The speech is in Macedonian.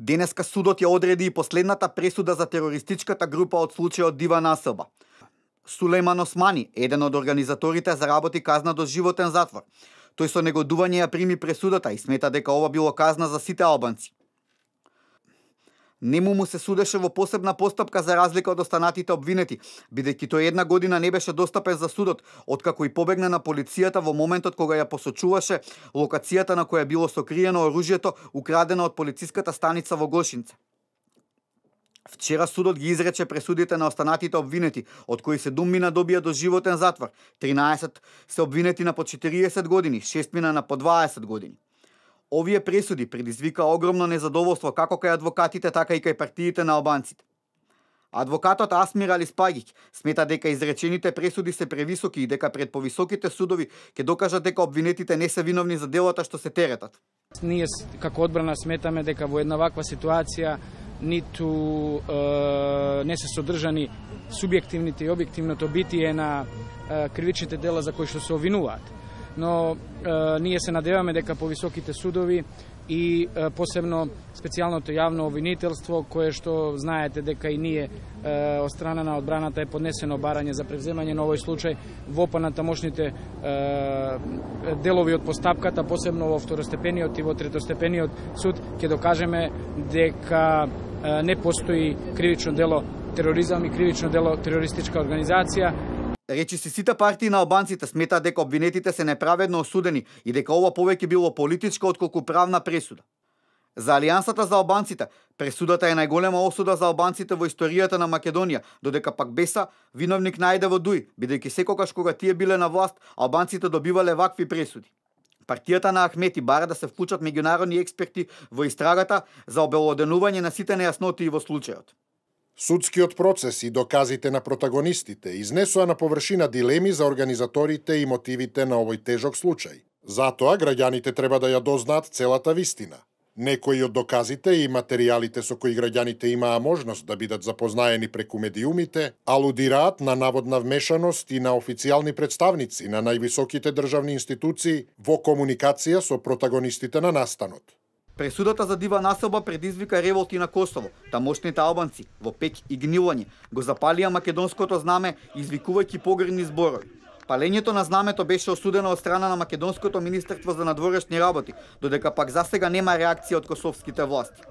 Денеска судот ја одреди и последната пресуда за терористичката група од случајот Дива населба. Сулејман Османи, еден од организаторите, заработи казна до животен затвор. Тој со негодување ја прими пресудата и смета дека ова било казна за сите албанци. Нему му се судеше во посебна постапка за разлика од останатите обвинети, бидејќи тој една година не беше достапен за судот, откако и побегна на полицијата во моментот кога ја посочуваше локацијата на која било сокриено оружјето украдено од полициската станица во Гошинце. Вчера судот ги изрече пресудите на останатите обвинети, од кои 7 добија до животен затвор, 13 се обвинети на по 40 години, 6 на по 20 години. Овие пресуди предизвика огромно незадоволство како кај адвокатите, така и кај партиите на албанците. Адвокатот Асмир Алиспагиќ смета дека изречените пресуди се превисоки и дека пред повисоките судови ќе докажат дека обвинетите не се виновни за делата што се теретат. Ние како одбрана сметаме дека во една ваква ситуација ниту не се содржани субјективните и објективното битие на кривичните дела за кои што се обвинуваат. Но ние се надеваме дека повисоките судови и посебно специјалното јавно обвинителство, кое што знаете дека и ние од страна на одбраната е поднесено барање за превземање на овој случај во понатамошните делови од постапката, посебно во второстепениот и во третостепениот суд, ќе докажеме дека не постои кривично дело тероризам и кривично дело терористичка организација. Речиси сите партии на албанците сметаат дека обвинетите се неправедно осудени и дека ова повеќе било политичка отколку правна пресуда. За Алијансата за албанците, пресудата е најголема осуда за албанците во историјата на Македонија, додека пак Беса виновник најде во Дуј, бидејќи секогаш кога тие биле на власт, албанците добивале вакви пресуди. Партијата на Ахмети бара да се вклучат меѓународни експерти во истрагата за обелоденување на сите нејасноти во случајот. Судскиот процес и доказите на протагонистите изнесоа на површина дилеми за организаторите и мотивите на овој тежок случај. Затоа граѓаните треба да ја дознаат целата вистина. Некои од доказите и материјалите со кои граѓаните имаа можност да бидат запознаени преку медиумите, алудираат на наводна вмешаност и на официјални представници на највисоките државни институции во комуникација со протагонистите на настанот. Пресудата за Дива населба предизвика револти на Косово. Тамошните албанци во пек и гнилање го запалија македонското знаме, извикувајќи погребни зборови. Палењето на знамето беше осудено од страна на македонското министерство за надворешни работи, додека пак засега нема реакција од косовските власти.